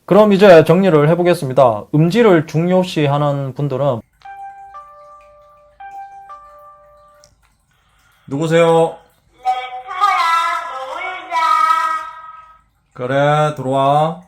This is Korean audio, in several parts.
그럼 이제 정리를 해보겠습니다. 음질을 중요시하는 분들은 누구세요? 랩터야 놀자. 그래, 들어와.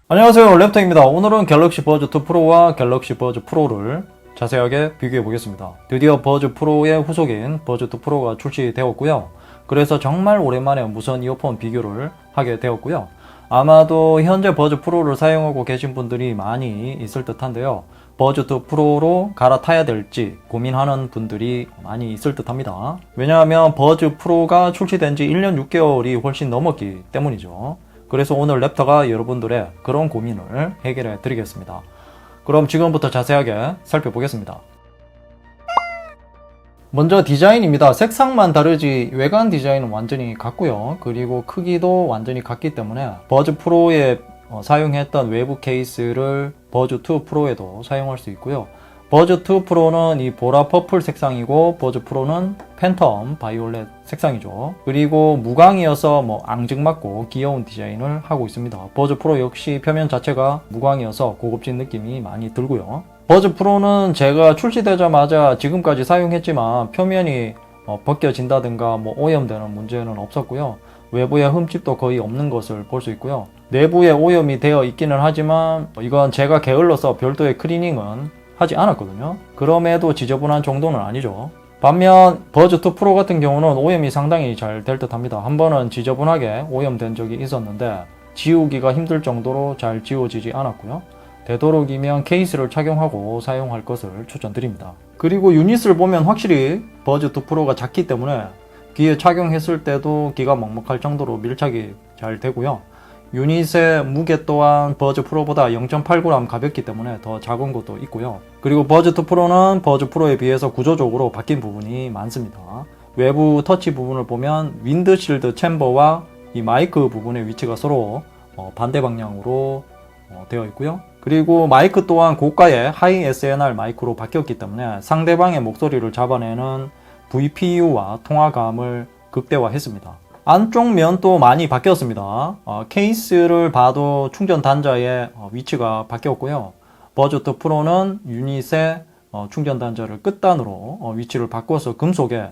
안녕하세요, 랩터입니다. 오늘은 갤럭시 버즈 2 프로와 갤럭시 버즈 프로를 자세하게 비교해 보겠습니다. 드디어 버즈 프로의 후속인 버즈 2 프로가 출시되었고요. 그래서 정말 오랜만에 무선 이어폰 비교를 하게 되었고요. 아마도 현재 버즈 프로를 사용하고 계신 분들이 많이 있을 듯한데요. 버즈 2 프로로 갈아타야 될지 고민하는 분들이 많이 있을 듯합니다. 왜냐하면 버즈 프로가 출시된 지 1년 6개월이 훨씬 넘었기 때문이죠. 그래서 오늘 랩터가 여러분들의 그런 고민을 해결해 드리겠습니다. 그럼 지금부터 자세하게 살펴보겠습니다. 먼저 디자인입니다. 색상만 다르지 외관 디자인은 완전히 같고요. 그리고 크기도 완전히 같기 때문에 버즈 프로에 사용했던 외부 케이스를 버즈 2 프로에도 사용할 수 있고요. 버즈 2 프로는 이 보라 퍼플 색상이고 버즈 프로는 팬텀 바이올렛 색상이죠. 그리고 무광이어서 앙증맞고 귀여운 디자인을 하고 있습니다. 버즈 프로 역시 표면 자체가 무광이어서 고급진 느낌이 많이 들고요. 버즈 프로는 제가 출시되자마자 지금까지 사용했지만 표면이 벗겨진다든가 오염되는 문제는 없었고요. 외부에 흠집도 거의 없는 것을 볼 수 있고요. 내부에 오염이 되어 있기는 하지만 이건 제가 게을러서 별도의 클리닝은 하지 않았거든요. 그럼에도 지저분한 정도는 아니죠. 반면 버즈 2 프로 같은 경우는 오염이 상당히 잘 될 듯 합니다. 한 번은 지저분하게 오염된 적이 있었는데 지우기가 힘들 정도로 잘 지워지지 않았고요. 되도록이면 케이스를 착용하고 사용할 것을 추천드립니다. 그리고 유닛을 보면 확실히 버즈 2 프로가 작기 때문에 귀에 착용했을 때도 귀가 먹먹할 정도로 밀착이 잘 되고요. 유닛의 무게 또한 버즈 프로보다 0.8g 가볍기 때문에 더 작은 것도 있고요. 그리고 버즈 2 프로는 버즈 프로에 비해서 구조적으로 바뀐 부분이 많습니다. 외부 터치 부분을 보면 윈드실드 챔버와 이 마이크 부분의 위치가 서로 반대 방향으로 되어 있고요. 그리고 마이크 또한 고가의 하이 SNR 마이크로 바뀌었기 때문에 상대방의 목소리를 잡아내는 VPU와 통화감을 극대화했습니다. 안쪽 면도 많이 바뀌었습니다. 케이스를 봐도 충전 단자의 위치가 바뀌었고요. 버즈 2 프로는 유닛의 충전 단자를 끝단으로 위치를 바꿔서 금속에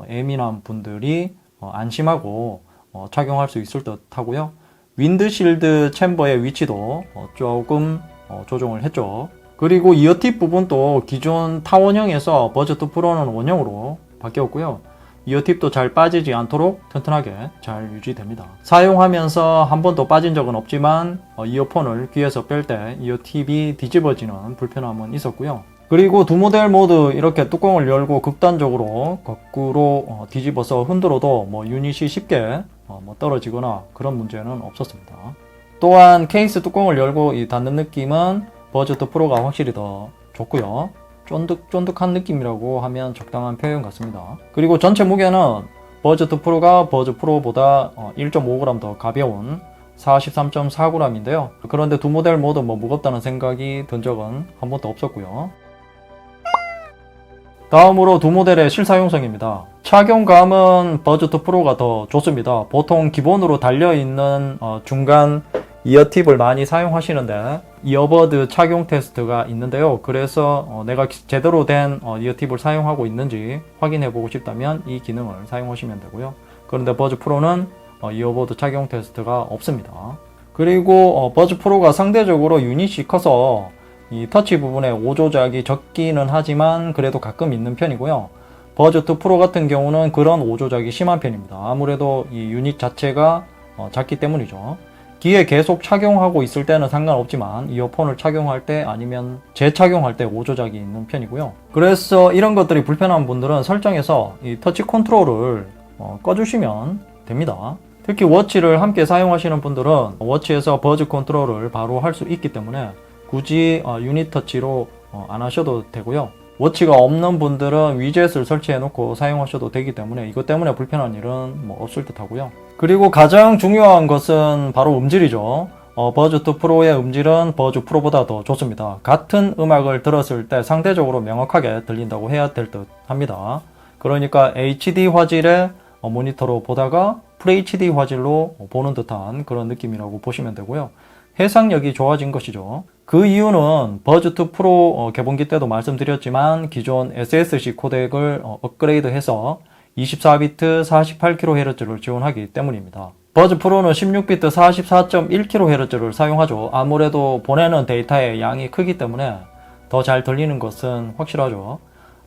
예민한 분들이 안심하고 착용할 수 있을 듯 하고요. 윈드실드 챔버의 위치도 조금 조정을 했죠. 그리고 이어팁 부분도 기존 타원형에서 버즈 2 프로는 원형으로 바뀌었고요. 이어팁도 잘 빠지지 않도록 튼튼하게 잘 유지됩니다. 사용하면서 한 번도 빠진 적은 없지만 이어폰을 귀에서 뺄 때 이어팁이 뒤집어지는 불편함은 있었고요. 그리고 두 모델 모두 이렇게 뚜껑을 열고 극단적으로 거꾸로 뒤집어서 흔들어도 유닛이 쉽게 떨어지거나 그런 문제는 없었습니다. 또한 케이스 뚜껑을 열고 닫는 느낌은 버즈 2 프로가 확실히 더 좋고요. 쫀득쫀득한 느낌이라고 하면 적당한 표현 같습니다. 그리고 전체 무게는 버즈 2 프로가 버즈 프로보다 1.5g 더 가벼운 43.4g인데요. 그런데 두 모델 모두 무겁다는 생각이 든 적은 한 번도 없었고요. 다음으로 두 모델의 실사용성입니다. 착용감은 버즈 2 프로가 더 좋습니다. 보통 기본으로 달려있는 중간 이어팁을 많이 사용하시는데 이어버드 착용 테스트가 있는데요. 그래서 내가 제대로 된 이어팁을 사용하고 있는지 확인해 보고 싶다면 이 기능을 사용하시면 되고요. 그런데 버즈 프로는 이어버드 착용 테스트가 없습니다. 그리고 버즈 프로가 상대적으로 유닛이 커서 이 터치 부분에 오조작이 적기는 하지만 그래도 가끔 있는 편이고요. 버즈 2 프로 같은 경우는 그런 오조작이 심한 편입니다. 아무래도 이 유닛 자체가 작기 때문이죠. 귀에 계속 착용하고 있을 때는 상관없지만 이어폰을 착용할 때 아니면 재착용할 때 오조작이 있는 편이고요. 그래서 이런 것들이 불편한 분들은 설정에서 이 터치 컨트롤을 꺼주시면 됩니다. 특히 워치를 함께 사용하시는 분들은 워치에서 버즈 컨트롤을 바로 할 수 있기 때문에 굳이 유닛 터치로 안 하셔도 되고요. 워치가 없는 분들은 위젯을 설치해 놓고 사용하셔도 되기 때문에 이것 때문에 불편한 일은 없을 듯 하고요. 그리고 가장 중요한 것은 바로 음질이죠. 버즈 2 프로의 음질은 버즈 프로보다 더 좋습니다. 같은 음악을 들었을 때 상대적으로 명확하게 들린다고 해야 될 듯 합니다. 그러니까 HD 화질의 모니터로 보다가 FHD 화질로 보는 듯한 그런 느낌이라고 보시면 되고요. 해상력이 좋아진 것이죠. 그 이유는 버즈2 프로 개봉기 때도 말씀드렸지만 기존 SSC 코덱을 업그레이드해서 24비트 48kHz를 지원하기 때문입니다. 버즈 프로는 16비트 44.1kHz를 사용하죠. 아무래도 보내는 데이터의 양이 크기 때문에 더 잘 들리는 것은 확실하죠.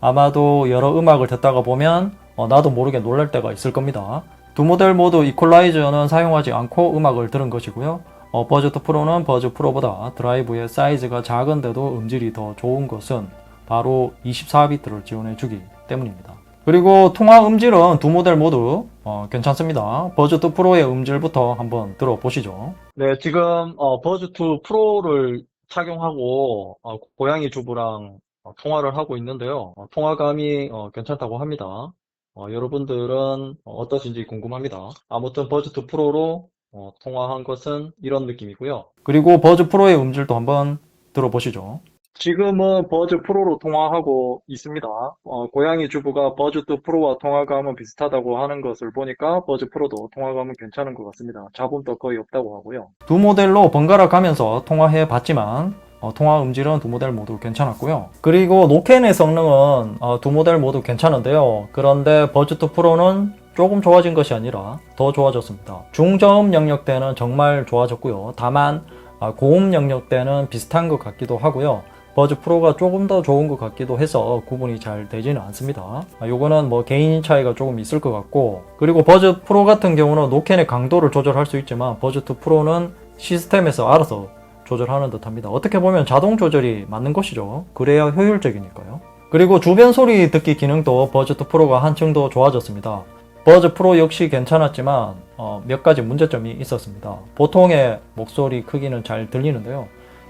아마도 여러 음악을 듣다가 보면 나도 모르게 놀랄 때가 있을 겁니다. 두 모델 모두 이퀄라이저는 사용하지 않고 음악을 들은 것이고요. 버즈2 프로는 버즈 프로보다 드라이브의 사이즈가 작은데도 음질이 더 좋은 것은 바로 24비트를 지원해 주기 때문입니다. 그리고 통화 음질은 두 모델 모두 괜찮습니다. 버즈2 프로의 음질부터 한번 들어보시죠. 네, 지금 버즈2 프로를 착용하고 고양이 주부랑 통화를 하고 있는데요. 통화감이 괜찮다고 합니다. 여러분들은 어떠신지 궁금합니다. 아무튼 버즈2 프로로 통화한 것은 이런 느낌이고요. 그리고 버즈 프로의 음질도 한번 들어보시죠. 지금은 버즈 프로로 통화하고 있습니다. 고양이 주부가 버즈2 프로와 통화감은 비슷하다고 하는 것을 보니까 버즈 프로도 통화감은 괜찮은 것 같습니다. 잡음도 거의 없다고 하고요. 두 모델로 번갈아 가면서 통화해 봤지만 통화 음질은 두 모델 모두 괜찮았고요. 그리고 노캔의 성능은 두 모델 모두 괜찮은데요. 그런데 버즈2 프로는 조금 좋아진 것이 아니라 더 좋아졌습니다. 중저음 영역대는 정말 좋아졌고요. 다만 고음 영역대는 비슷한 것 같기도 하고요. 버즈 프로가 조금 더 좋은 것 같기도 해서 구분이 잘 되지는 않습니다. 요거는 뭐 개인 차이가 조금 있을 것 같고, 그리고 버즈 프로 같은 경우는 노캔의 강도를 조절할 수 있지만 버즈2 프로는 시스템에서 알아서 조절하는 듯 합니다. 어떻게 보면 자동 조절이 맞는 것이죠. 그래야 효율적이니까요. 그리고 주변 소리 듣기 기능도 버즈2 프로가 한층 더 좋아졌습니다. 버즈 프로 역시 괜찮았지만 몇 가지 문제점이 있었습니다. 보통의 목소리 크기는 잘 들리는데요.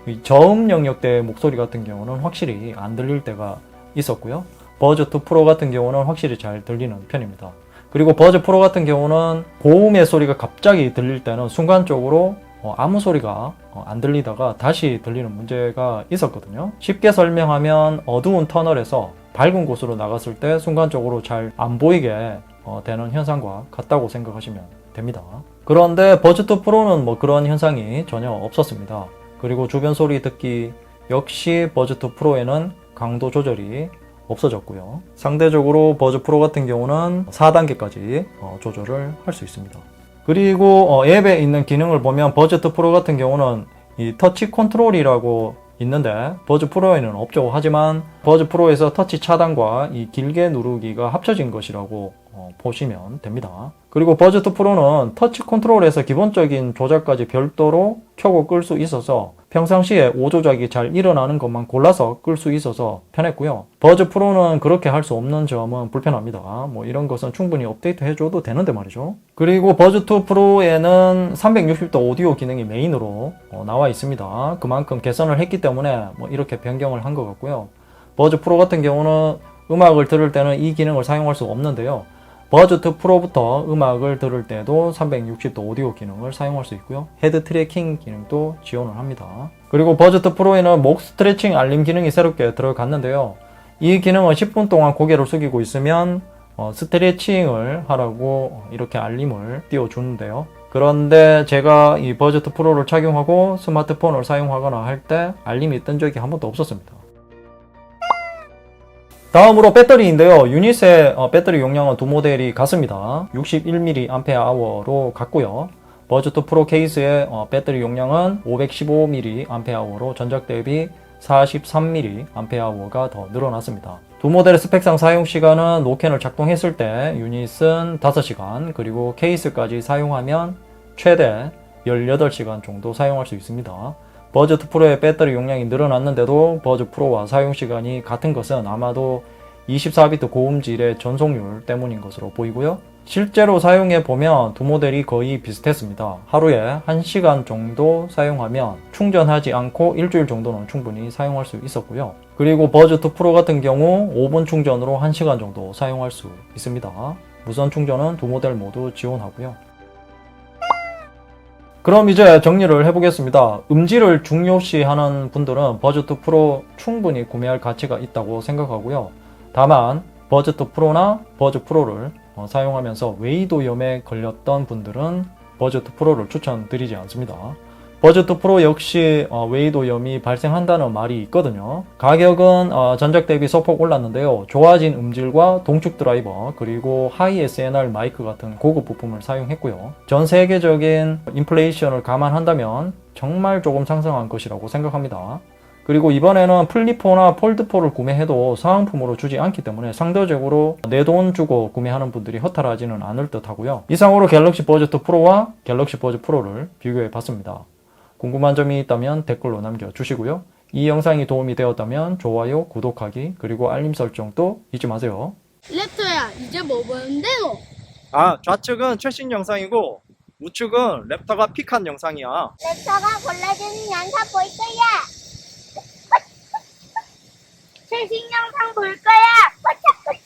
이 저음 영역대의 목소리 같은 경우는 확실히 안 들릴 때가 있었고요. 버즈2 프로 같은 경우는 확실히 잘 들리는 편입니다. 그리고 버즈 프로 같은 경우는 고음의 소리가 갑자기 들릴 때는 순간적으로 아무 소리가 안 들리다가 다시 들리는 문제가 있었거든요. 쉽게 설명하면 어두운 터널에서 밝은 곳으로 나갔을 때 순간적으로 잘 안 보이게 되는 현상과 같다고 생각하시면 됩니다. 그런데 버즈2 프로는 뭐 그런 현상이 전혀 없었습니다. 그리고 주변 소리 듣기 역시 버즈2 프로에는 강도 조절이 없어졌고요. 상대적으로 버즈 프로 같은 경우는 4단계까지 조절을 할 수 있습니다. 그리고 앱에 있는 기능을 보면 버즈2 프로 같은 경우는 이 터치 컨트롤이라고 있는데 버즈 프로에는 없죠. 하지만 버즈 프로에서 터치 차단과 이 길게 누르기가 합쳐진 것이라고 보시면 됩니다. 그리고 버즈2 프로는 터치 컨트롤에서 기본적인 조작까지 별도로 켜고 끌 수 있어서 평상시에 오조작이 잘 일어나는 것만 골라서 끌 수 있어서 편했고요. 버즈 프로는 그렇게 할 수 없는 점은 불편합니다. 뭐 이런 것은 충분히 업데이트 해줘도 되는데 말이죠. 그리고 버즈2 프로에는 360도 오디오 기능이 메인으로 나와 있습니다. 그만큼 개선을 했기 때문에 뭐 이렇게 변경을 한 것 같고요. 버즈 프로 같은 경우는 음악을 들을 때는 이 기능을 사용할 수 없는데요. 버즈2 프로부터 음악을 들을 때도 360도 오디오 기능을 사용할 수 있고요. 헤드 트래킹 기능도 지원을 합니다. 그리고 버즈2 프로에는 목 스트레칭 알림 기능이 새롭게 들어갔는데요. 이 기능은 10분 동안 고개를 숙이고 있으면 스트레칭을 하라고 이렇게 알림을 띄워주는데요. 그런데 제가 이 버즈2 프로를 착용하고 스마트폰을 사용하거나 할 때 알림이 뜬 적이 한 번도 없었습니다. 다음으로 배터리인데요. 유닛의 배터리 용량은 두 모델이 같습니다. 61mAh로 같고요. 버즈2 프로 케이스의 배터리 용량은 515mAh로 전작 대비 43mAh가 더 늘어났습니다. 두 모델의 스펙상 사용시간은 노캔을 작동했을 때 유닛은 5시간, 그리고 케이스까지 사용하면 최대 18시간 정도 사용할 수 있습니다. 버즈2 프로의 배터리 용량이 늘어났는데도 버즈 프로와 사용시간이 같은 것은 아마도 24비트 고음질의 전송률 때문인 것으로 보이고요. 실제로 사용해보면 두 모델이 거의 비슷했습니다. 하루에 1시간 정도 사용하면 충전하지 않고 일주일 정도는 충분히 사용할 수 있었고요. 그리고 버즈2 프로 같은 경우 5분 충전으로 1시간 정도 사용할 수 있습니다. 무선 충전은 두 모델 모두 지원하고요. 그럼 이제 정리를 해보겠습니다. 음질을 중요시하는 분들은 버즈2 프로 충분히 구매할 가치가 있다고 생각하고요. 다만 버즈2 프로나 버즈 프로를 사용하면서 웨이도염에 걸렸던 분들은 버즈2 프로를 추천드리지 않습니다. 버즈2 프로 역시 웨이도염이 발생한다는 말이 있거든요. 가격은 전작 대비 소폭 올랐는데요. 좋아진 음질과 동축 드라이버 그리고 하이 SNR 마이크 같은 고급 부품을 사용했고요. 전 세계적인 인플레이션을 감안한다면 정말 조금 상승한 것이라고 생각합니다. 그리고 이번에는 플립4나 폴드4를 구매해도 사은품으로 주지 않기 때문에 상대적으로 내 돈 주고 구매하는 분들이 허탈하지는 않을 듯 하고요. 이상으로 갤럭시 버즈2 프로와 갤럭시 버즈 프로를 비교해 봤습니다. 궁금한 점이 있다면 댓글로 남겨주시고요. 이 영상이 도움이 되었다면 좋아요, 구독하기, 그리고 알림 설정도 잊지 마세요. 랩터야, 이제 뭐 보는데 너? 좌측은 최신 영상이고 우측은 랩터가 픽한 영상이야. 랩터가 골라주는 영상 볼 거야. 최신 영상 볼 거야.